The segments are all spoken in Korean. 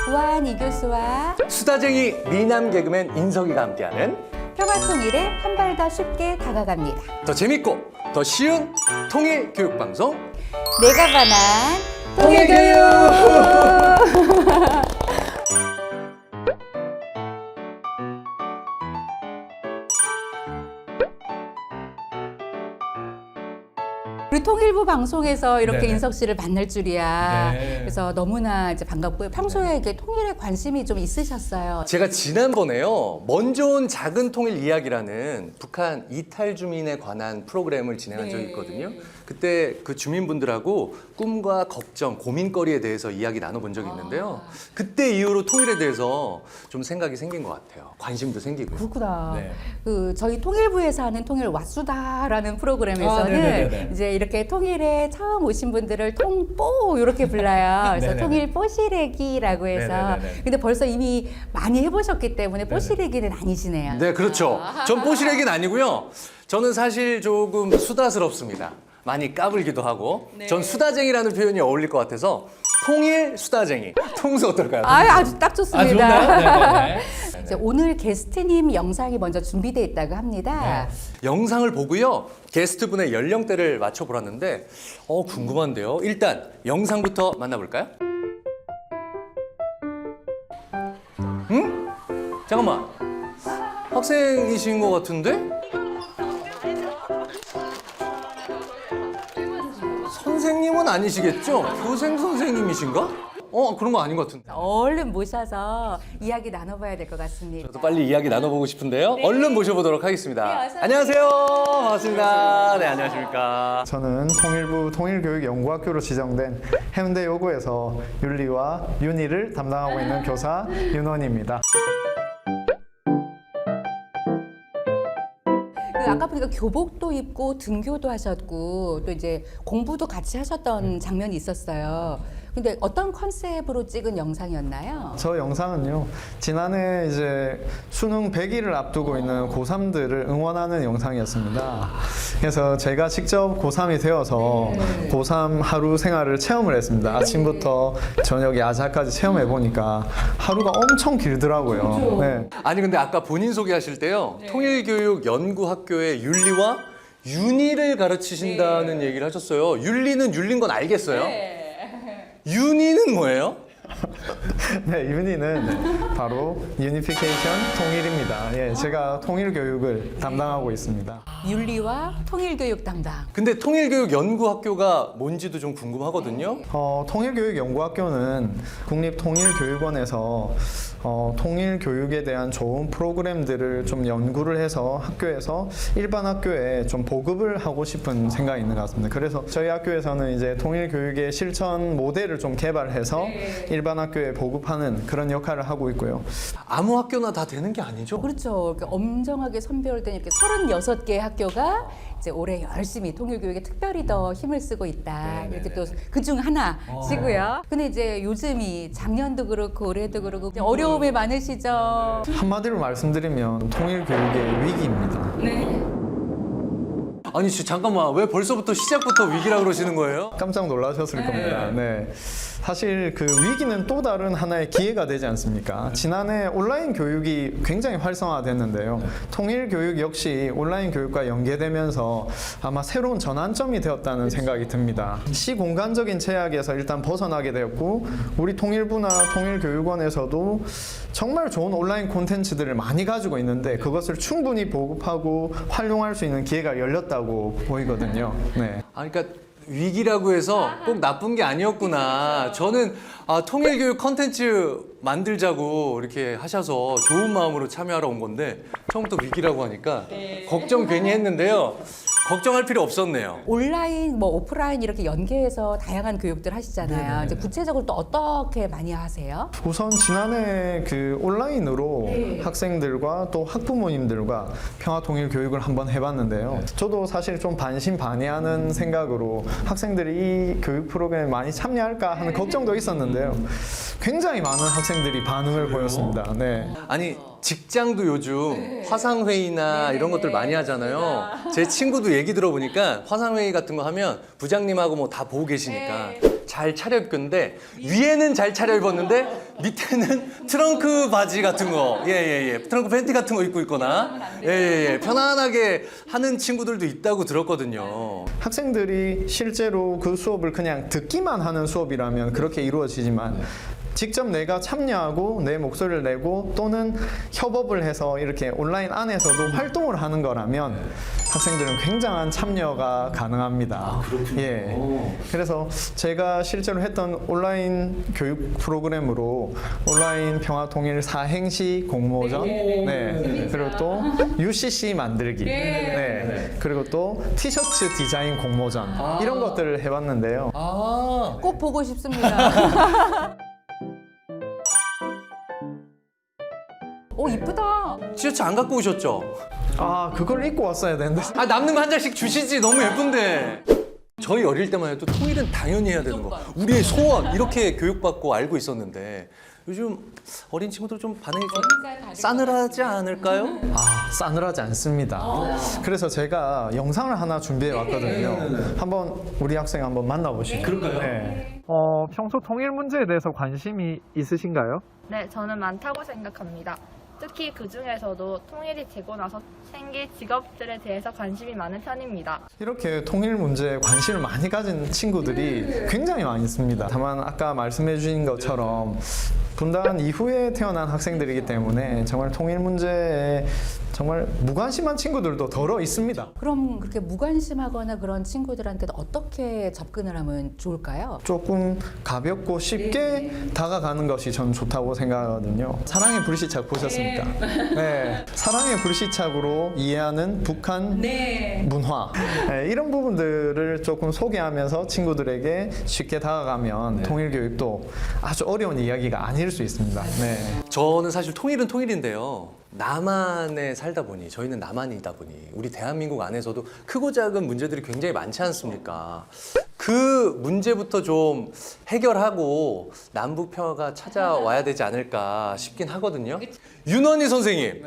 우아한 이교수와 수다쟁이 미남 개그맨 인석이가 함께하는 평화통일에 한 발 더 쉽게 다가갑니다. 더 재밌고 더 쉬운 통일 교육 방송 내가 반한 통일교육. 우리 통일부 방송에서 이렇게 네네. 인석 씨를 만날 줄이야. 네. 그래서 너무나 이제 반갑고요. 평소에 이렇게 통일에 관심이 좀 있으셨어요. 제가 지난번에요 먼저 온 작은 통일 이야기라는 북한 이탈 주민에 관한 프로그램을 진행한 적이 있거든요. 그때 그 주민분들하고 꿈과 걱정, 고민거리에 대해서 이야기 나눠본 적이 있는데요. 그때 이후로 통일에 대해서 좀 생각이 생긴 것 같아요. 관심도 생기고요. 그렇구나. 네. 그 저희 통일부에서 하는 통일 왓수다라는 프로그램에서는 네네네네. 이제 이렇게 통일에 처음 오신 분들을 통뽀 이렇게 불러요. 그래서 네네네. 통일 뽀시래기라고 해서. 네네네네. 근데 벌써 이미 많이 해보셨기 때문에 뽀시래기는 아니시네요. 네, 그렇죠. 전 뽀시래기는 아니고요. 저는 사실 조금 수다스럽습니다. 많이 까불기도 하고. 전 수다쟁이라는 표현이 어울릴 것 같아서 통일 수다쟁이. 통수 어떨까요? 아주 딱 좋습니다. 네네네. 이제 오늘 게스트님 영상이 먼저 준비되어 있다고 합니다. 영상을 보고요. 게스트분의 연령대를 맞춰보았는데 궁금한데요. 일단 영상부터 만나볼까요? 응? 잠깐만. 학생이신 것 같은데? 선생님은 아니시겠죠? 교생 선생님이신가? 그런 거 아닌 것 같은데. 얼른 모셔서 이야기 나눠봐야 될 것 같습니다. 저도 빨리 이야기 나눠보고 싶은데요. 얼른 모셔보도록 하겠습니다. 네, 어서 안녕하세요. 반갑습니다. 네, 안녕하십니까. 저는 통일부 통일교육연구학교로 지정된 해운대여고에서 윤리와 윤희를 담당하고 있는 교사 윤원입니다. 아까 보니까 교복도 입고 등교도 하셨고 또 이제 공부도 같이 하셨던 장면이 있었어요. 근데 어떤 컨셉으로 찍은 영상이었나요? 저 영상은요, 지난해 이제 수능 100일을 앞두고 있는 고3들을 응원하는 영상이었습니다. 그래서 제가 직접 고3이 되어서 고3 하루 생활을 체험을 했습니다. 아침부터 저녁 야자까지 체험해 보니까 하루가 엄청 길더라고요. 네. 아니 근데 아까 본인 소개하실 때요. 통일교육연구학교의 윤리와 윤희를 가르치신다는 얘기를 하셨어요. 윤리는 윤리인 건 알겠어요. 윤희는 뭐예요? 네, 윤희는 바로 유니피케이션 통일입니다. 예, 제가 통일 교육을 담당하고 있습니다. 윤리와 통일교육 담당. 근데 통일교육연구학교가 뭔지도 좀 궁금하거든요. 통일교육연구학교는 국립통일교육원에서 통일교육에 대한 좋은 프로그램들을 좀 연구를 해서 학교에서 일반 학교에 좀 보급을 하고 싶은 생각이 있는 것 같습니다. 그래서 저희 학교에서는 이제 통일교육의 실천 모델을 좀 개발해서 일반 학교에 보급하는 그런 역할을 하고 있고요. 아무 학교나 다 되는 게 아니죠. 그렇죠. 이렇게 엄정하게 선별된 이렇게 36개의 학교가 이제 올해 열심히 통일교육에 특별히 더 힘을 쓰고 있다. 이렇게 또 그중 하나시고요. 근데 이제 요즘이 작년도 그렇고 올해도 그렇고 어려움이 많으시죠. 한마디로 말씀드리면 통일교육의 위기입니다. 아니 잠깐만 왜 벌써부터 시작부터 위기라 그러시는 거예요? 깜짝 놀라셨을 겁니다. 네. 사실 그 위기는 또 다른 하나의 기회가 되지 않습니까? 지난해 온라인 교육이 굉장히 활성화됐는데요. 통일 교육 역시 온라인 교육과 연계되면서 아마 새로운 전환점이 되었다는 생각이 듭니다. 시공간적인 제약에서 일단 벗어나게 되었고, 우리 통일부나 통일교육원에서도 정말 좋은 온라인 콘텐츠들을 많이 가지고 있는데 그것을 충분히 보급하고 활용할 수 있는 기회가 열렸다고 보이거든요. 네. 그러니까 위기라고 해서 꼭 나쁜 게 아니었구나. 저는 통일교육 컨텐츠 만들자고 이렇게 하셔서 좋은 마음으로 참여하러 온 건데 처음부터 위기라고 하니까 걱정 괜히 했는데요. 걱정할 필요 없었네요. 온라인, 뭐 오프라인 이렇게 연계해서 다양한 교육들 하시잖아요. 이제 구체적으로 또 어떻게 많이 하세요? 우선 지난해 그 온라인으로 학생들과 또 학부모님들과 평화통일 교육을 한번 해봤는데요. 저도 사실 좀 반신반의하는 생각으로 학생들이 이 교육 프로그램에 많이 참여할까 하는 걱정도 있었는데요. 굉장히 많은 학생들이 반응을 보였습니다. 네. 아니 직장도 요즘 화상회의나 이런 것들 많이 하잖아요. 제 친구도 얘기 들어보니까 화상회의 같은 거 하면 부장님하고 뭐 다 보고 계시니까 잘 차려입는데 위에는 잘 차려입었는데 밑에는 트렁크 바지 같은 거, 예예예, 트렁크 팬티 같은 거 입고 있거나, 예예예, 편안하게 하는 친구들도 있다고 들었거든요. 학생들이 실제로 그 수업을 그냥 듣기만 하는 수업이라면 그렇게 이루어지지만 직접 내가 참여하고 내 목소리를 내고 또는 협업을 해서 이렇게 온라인 안에서도 활동을 하는 거라면 학생들은 굉장한 참여가 가능합니다. 그렇군요. 예. 그래서 제가 실제로 했던 온라인 교육 프로그램으로 온라인 평화 통일 사행시 공모전, 네. 그리고 또 UCC 만들기, 네. 그리고 또 티셔츠 디자인 공모전 이런 것들을 해봤는데요. 아, 꼭 보고 싶습니다. 오, 이쁘다. 티셔츠 안 갖고 오셨죠? 아, 그걸 입고 왔어야 되는데. 아, 남는 거 한 장씩 주시지. 너무 예쁜데. 저희 어릴 때만 해도 통일은 당연히 해야 되는 거. 우리의 소원 이렇게 교육받고 알고 있었는데 요즘 어린 친구들 좀 반응이 좀 싸늘하지 않을까요? 아, 싸늘하지 않습니다. 그래서 제가 영상을 하나 준비해 왔거든요. 한번 우리 학생 한번 만나보시죠. 그럴까요? 네. 평소 통일 문제에 대해서 관심이 있으신가요? 네, 저는 많다고 생각합니다. 특히 그 중에서도 통일이 되고 나서 생길 직업들에 대해서 관심이 많은 편입니다. 이렇게 통일 문제에 관심을 많이 가진 친구들이 굉장히 많이 있습니다. 다만 아까 말씀해 주신 것처럼 분단 이후에 태어난 학생들이기 때문에 정말 통일 문제에 정말 무관심한 친구들도 더러 있습니다. 그럼 그렇게 무관심하거나 그런 친구들한테는 어떻게 접근을 하면 좋을까요? 조금 가볍고 쉽게 다가가는 것이 전 좋다고 생각하거든요. 사랑의 불시착 보셨습니까? 네. 사랑의 불시착으로 이해하는 북한 문화, 네, 이런 부분들을 조금 소개하면서 친구들에게 쉽게 다가가면 통일 교육도 아주 어려운 이야기가 아닐 수 있습니다. 네. 저는 사실 통일은 통일인데요. 남한에 살다 보니, 저희는 남한이다 보니 우리 대한민국 안에서도 크고 작은 문제들이 굉장히 많지 않습니까? 그 문제부터 좀 해결하고 남북 평화가 찾아와야 되지 않을까 싶긴 하거든요. 윤원희 선생님,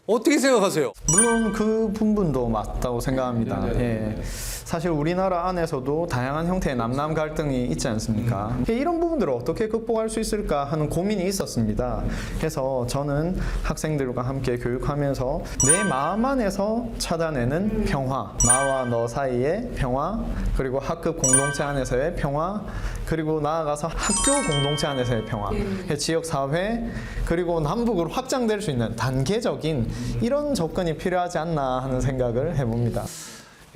어떻게 생각하세요? 물론 그 부분도 맞다고 생각합니다. 예. 사실 우리나라 안에서도 다양한 형태의 남남 갈등이 있지 않습니까? 이런 부분들을 어떻게 극복할 수 있을까 하는 고민이 있었습니다. 그래서 저는 학생들과 함께 교육하면서 내 마음 안에서 찾아내는 평화, 나와 너 사이의 평화, 그리고 학급 공동체 안에서의 평화, 그리고 나아가서 학교 공동체 안에서의 평화, 지역 사회, 그리고 남북으로 확장될 수 있는 단계적인 이런 접근이 필요하지 않나 하는 생각을 해봅니다.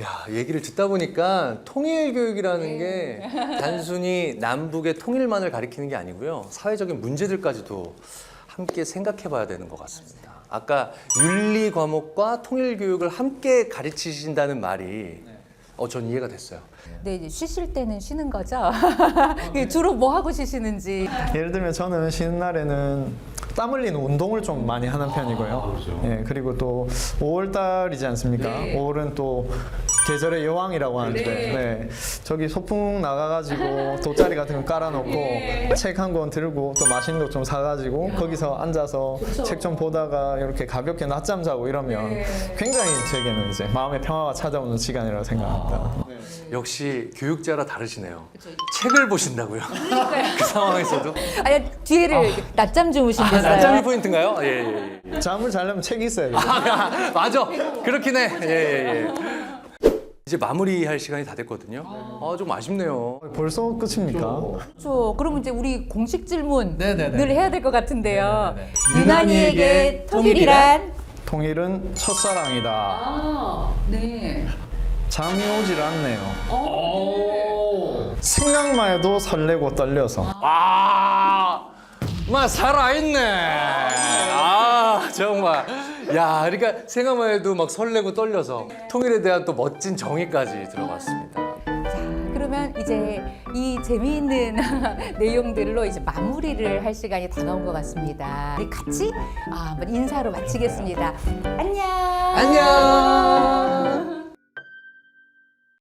야, 얘기를 듣다 보니까 통일 교육이라는 게 단순히 남북의 통일만을 가리키는 게 아니고요. 사회적인 문제들까지도 함께 생각해 봐야 되는 것 같습니다. 아까 윤리 과목과 통일 교육을 함께 가르치신다는 말이 전 이해가 됐어요. 네, 이제 쉬실 때는 쉬는 거죠? 주로 뭐 하고 쉬시는지. 예를 들면 저는 쉬는 날에는 땀 흘리는 운동을 좀 많이 하는 편이고요. 예, 그리고 또 5월 달이지 않습니까? 5월은 또 계절의 여왕이라고 하는데, 네. 저기 소풍 나가가지고 돗자리 같은 거 깔아놓고 책 한 권 들고 또 맛있는 거 좀 사가지고 거기서 앉아서 책 좀 보다가 이렇게 가볍게 낮잠 자고 이러면 굉장히 제게는 이제 마음의 평화가 찾아오는 시간이라고 생각합니다. 역시 교육자라 다르시네요. 책을 보신다고요? 그 상황에서도? 아니, 뒤에를 낮잠 주무신댔어요. 낮잠이 포인트인가요? 예, 예, 예. 잠을 자려면 책이 있어야 돼요. 맞아. 그렇긴 해. 예, 예, 예. 이제 마무리할 시간이 다 됐거든요. 좀 아쉽네요. 벌써 끝입니까? 그렇죠. 그러면 이제 우리 공식 질문 네네네. 늘 해야 될 것 같은데요. 유난히에게 통일이란? 통일은 첫사랑이다. 네. 잠이 오질 않네요. 생각만 해도 설레고 떨려서. 살아있네. 정말. 야, 그러니까 생각만 해도 막 설레고 떨려서 통일에 대한 또 멋진 정의까지 들어봤습니다. 자, 그러면 이제 이 재미있는 내용들로 이제 마무리를 할 시간이 다가온 것 같습니다. 우리 같이 한번 인사로 마치겠습니다. 안녕. 안녕.